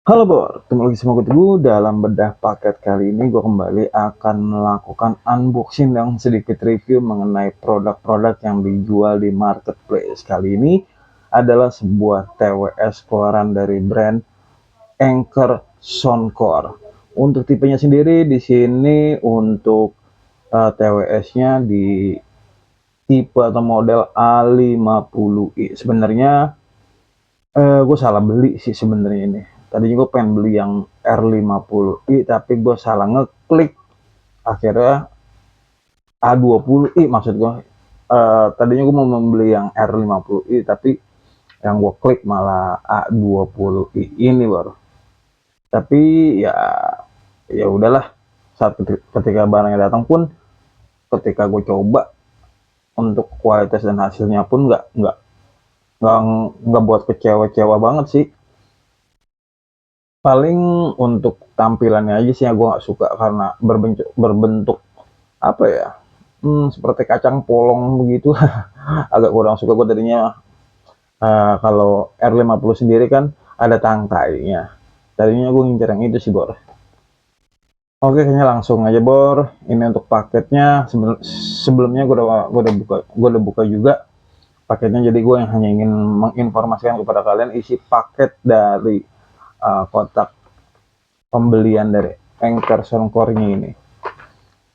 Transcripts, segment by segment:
Halo Bor, ketemu lagi sama gue dalam bedah paket. Kali ini gue kembali akan melakukan unboxing dan sedikit review mengenai produk-produk yang dijual di marketplace. Kali ini adalah sebuah TWS keluaran dari brand Anker Soundcore. Untuk tipenya sendiri di sini untuk TWS-nya di tipe atau model A50i. Sebenarnya gue salah beli sih sebenarnya ini. Tadinya gue pengen beli yang R50i tapi gue salah ngeklik. Akhirnya A20i maksud gue. Tadinya gue mau membeli yang R50i tapi yang gue klik malah A20i ini baru. Tapi ya ya udahlah, saat ketika barangnya datang pun, ketika gue coba, untuk kualitas dan hasilnya pun nggak nggak buat kecewa-kecewa banget sih. Paling untuk tampilannya aja sih yang gue nggak suka karena berbentuk berbentuk apa ya, seperti kacang polong begitu. Agak kurang suka gue tadinya. Kalau R50 sendiri kan ada tangkainya, tadinya gue ngincer yang itu sih Bor. Oke, kayaknya langsung aja Bor. Ini untuk paketnya. Sebelumnya gue udah buka juga paketnya, jadi gue yang hanya ingin menginformasikan kepada kalian isi paket dari kotak pembelian dari Anchor Soundcore-nya ini.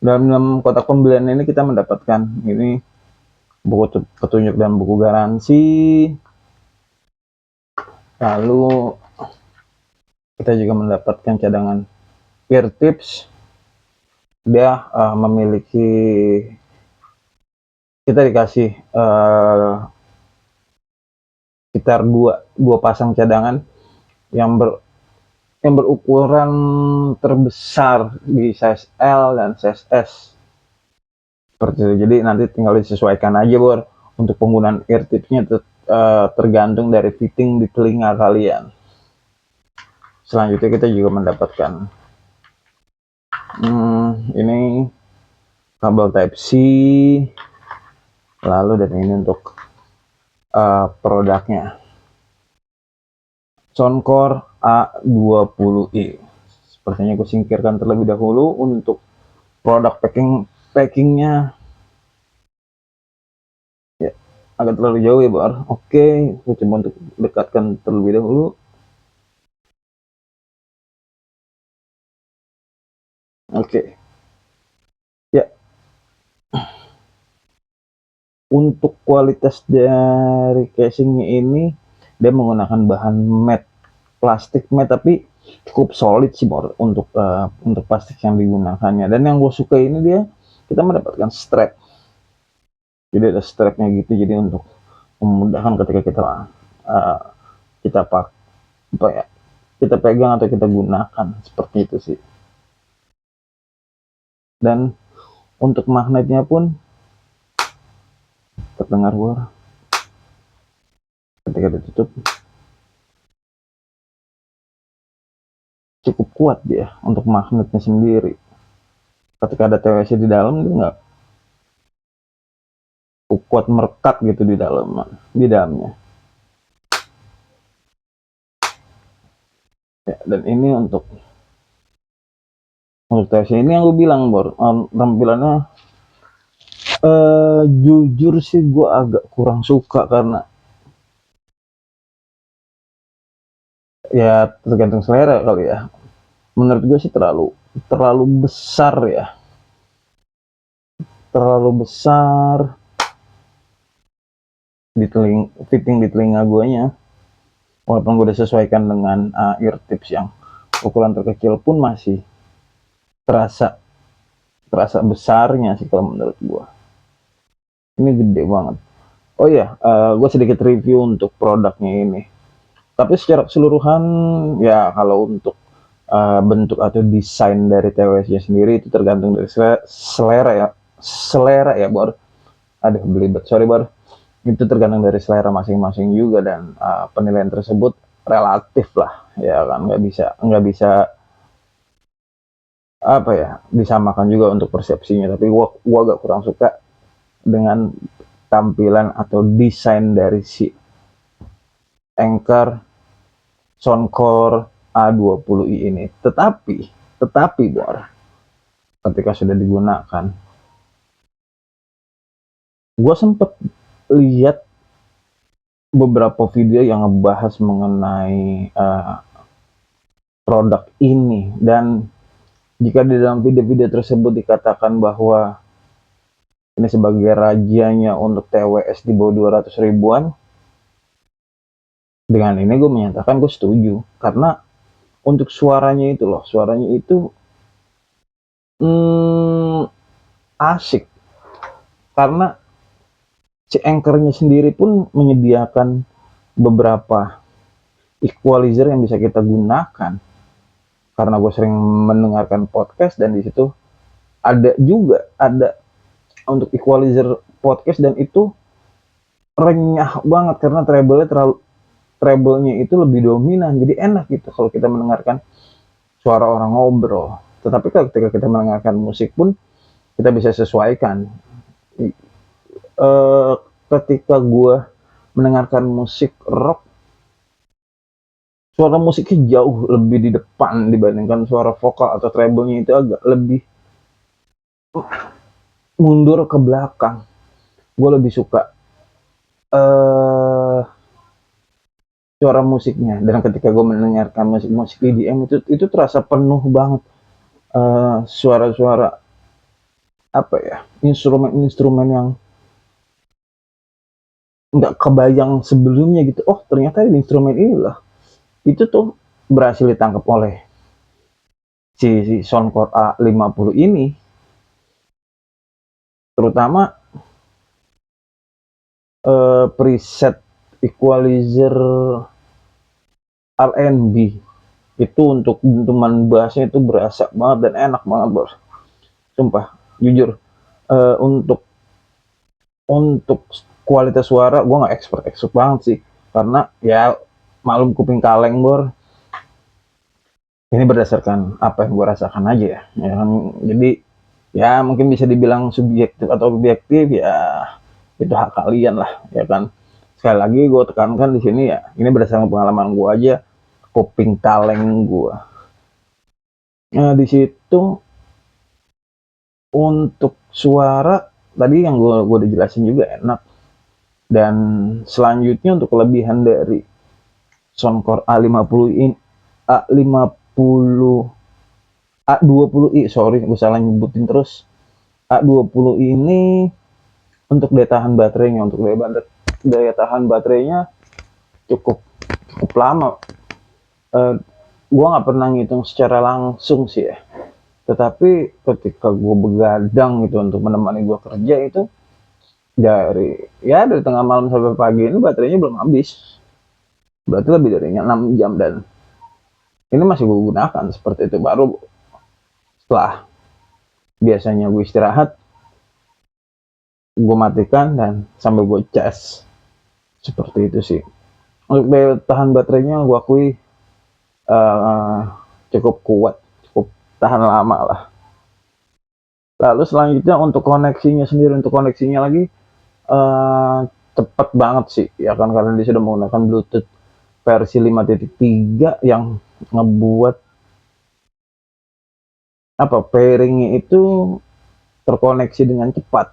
Dalam kotak pembelian ini kita mendapatkan ini buku petunjuk dan buku garansi. Lalu kita juga mendapatkan cadangan ear tips. Dia memiliki, kita dikasih sekitar dua pasang cadangan yang berukuran terbesar di size L dan size S. Seperti itu. Jadi nanti tinggal disesuaikan aja Bor. Untuk penggunaan ear tipsnya tergantung dari fitting di telinga kalian. Selanjutnya kita juga mendapatkan ini kabel Type C. Lalu dan ini untuk produknya Soundcore A20i. Sepertinya gue singkirkan terlebih dahulu untuk produk packingnya. Ya, agak terlalu jauh ya Bar. Oke, gue coba untuk dekatkan terlebih dahulu. Oke, ya, untuk kualitas dari casingnya ini, dia menggunakan bahan matte, plastik matte, tapi cukup solid sih Bor, untuk plastik yang digunakannya. Dan yang gue suka ini, dia kita mendapatkan strap. Jadi ada strapnya gitu, jadi untuk memudahkan ketika kita uh, kita pak apa ya, kita pegang atau kita gunakan, seperti itu sih. Dan untuk magnetnya pun terdengar Bor, ketika ditutup cukup kuat dia untuk magnetnya sendiri. Ketika ada TWC di dalam, dia nggak kuat merekat gitu di dalamnya. Ya, dan ini untuk TWC ini yang gue bilang Bor, tampilannya jujur sih gue agak kurang suka karena ya tergantung selera kali ya. Menurut gue sih terlalu terlalu besar ya, terlalu besar di fitting di telinga guanya. Walaupun gue udah sesuaikan dengan ear tips yang ukuran terkecil pun masih terasa terasa besarnya sih kalau menurut gue. Ini gede banget. Oh iya, gue sedikit review untuk produknya ini. Tapi secara keseluruhan ya, kalau untuk bentuk atau desain dari TWS-nya sendiri itu tergantung dari selera ya. Selera ya, Bor. Aduh, belibet. Sorry, Bor. Itu tergantung dari selera masing-masing juga, dan penilaian tersebut relatif lah. Ya kan, nggak bisa apa ya, disamakan juga untuk persepsinya. Tapi gua agak kurang suka dengan tampilan atau desain dari si Anchor Soundcore A20i ini. Tetapi Bor, ketika sudah digunakan, gue sempet lihat beberapa video yang ngebahas mengenai produk ini, dan jika di dalam video-video tersebut dikatakan bahwa ini sebagai rajanya untuk TWS di bawah 200 ribuan, dengan ini gue menyatakan gue setuju, karena untuk suaranya itu asik, karena si Anchor-nya sendiri pun menyediakan beberapa equalizer yang bisa kita gunakan. Karena gue sering mendengarkan podcast, dan di situ ada untuk equalizer podcast, dan itu renyah banget karena treble-nya itu lebih dominan, jadi enak gitu kalau kita mendengarkan suara orang ngobrol. Tetapi ketika kita mendengarkan musik pun kita bisa sesuaikan. Ketika gue mendengarkan musik rock, suara musiknya jauh lebih di depan dibandingkan suara vokal atau treble-nya itu agak lebih mundur ke belakang. Gue lebih suka suara musiknya, dan ketika gue mendengarkan musik EDM itu terasa penuh banget suara-suara instrumen yang nggak kebayang sebelumnya gitu. Oh, ternyata instrumen inilah itu tuh berhasil ditangkap oleh si Soundcore A50 ini, terutama preset equalizer R&B itu untuk dentuman bassnya itu berasa banget dan enak banget Bos, sumpah jujur. Untuk kualitas suara gue nggak expert banget sih, karena ya malum kuping kaleng Bor. Ini berdasarkan apa yang gue rasakan aja ya kan? Jadi ya mungkin bisa dibilang subjektif atau objektif, ya itu hak kalian lah ya kan. Sekali lagi gue tekankan di sini ya, ini berdasarkan pengalaman gue aja, kuping kaleng gue. Nah di situ untuk suara tadi yang gue udah jelasin juga enak. Dan selanjutnya untuk kelebihan dari Soundcore A20i, sorry gue salah nyebutin terus. A20 ini untuk daya tahan baterainya cukup lama. Gue nggak pernah ngitung secara langsung sih ya, tetapi ketika gue begadang gitu untuk menemani gue kerja itu, dari tengah malam sampai pagi ini baterainya belum habis, berarti lebih dari 6 jam, dan ini masih gue gunakan seperti itu. Baru setelah biasanya gue istirahat, gue matikan dan sambil gue cas, seperti itu sih. Untuk daya tahan baterainya gue akui cukup kuat, cukup tahan lama lah. Lalu selanjutnya untuk koneksinya lagi cepat banget sih ya kan, karena dia sudah menggunakan Bluetooth versi 5.3 yang ngebuat pairingnya itu terkoneksi dengan cepat,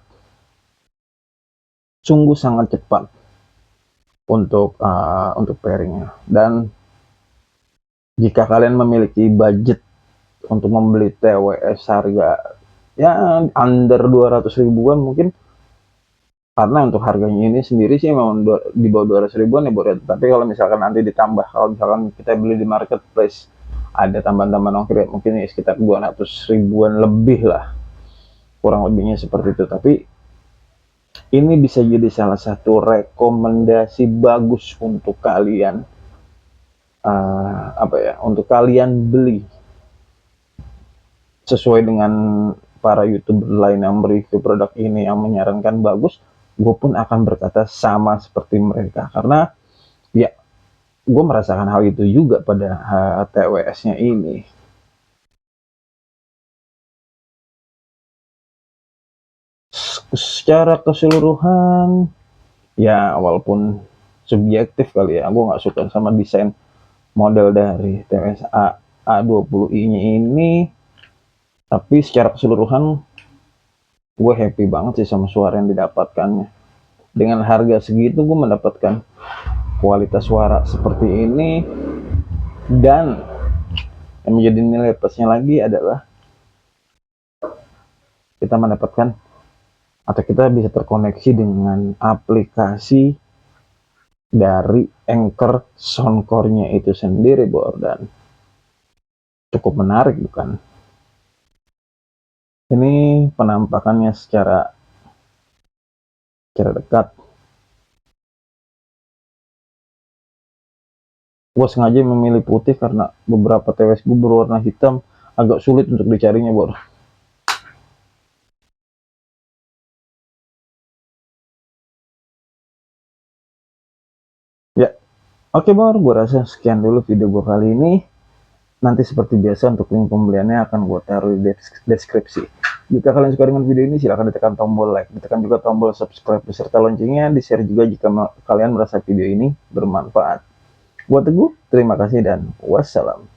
sungguh sangat cepat untuk pairingnya. Dan jika kalian memiliki budget untuk membeli TWS harga ya under 200 ribuan mungkin, karena untuk harganya ini sendiri sih memang di bawah 200 ribuan ya Bor. Tapi kalau misalkan nanti ditambah, kalau misalkan kita beli di marketplace ada tambahan-tambahan ongkir mungkin ya sekitar 200 ribuan lebih lah, kurang lebihnya seperti itu. Tapi ini bisa jadi salah satu rekomendasi bagus untuk kalian untuk kalian beli, sesuai dengan para YouTuber lain yang mereview produk ini yang menyarankan bagus. Gue pun akan berkata sama seperti mereka, karena ya gue merasakan hal itu juga pada TWS-nya ini. Secara keseluruhan ya walaupun subjektif kali ya, gue nggak suka sama desain model dari TWS A20i-nya ini, tapi secara keseluruhan gue happy banget sih sama suara yang didapatkannya. Dengan harga segitu gue mendapatkan kualitas suara seperti ini, dan yang menjadi nilai plusnya lagi adalah kita mendapatkan atau kita bisa terkoneksi dengan aplikasi dari Anchor Soundcore-nya itu sendiri, Bor, dan cukup menarik bukan? Ini penampakannya secara dekat. Gue sengaja memilih putih karena beberapa TWS gue berwarna hitam, agak sulit untuk dicarinya, Bor. Ya, oke, Bor, gue rasa sekian dulu video gue kali ini. Nanti seperti biasa untuk link pembeliannya akan gue taruh di deskripsi. Jika kalian suka dengan video ini, silahkan ditekan tombol like, ditekan juga tombol subscribe beserta loncengnya, di-share juga jika kalian merasa video ini bermanfaat. Gua Teguh, terima kasih dan wassalam.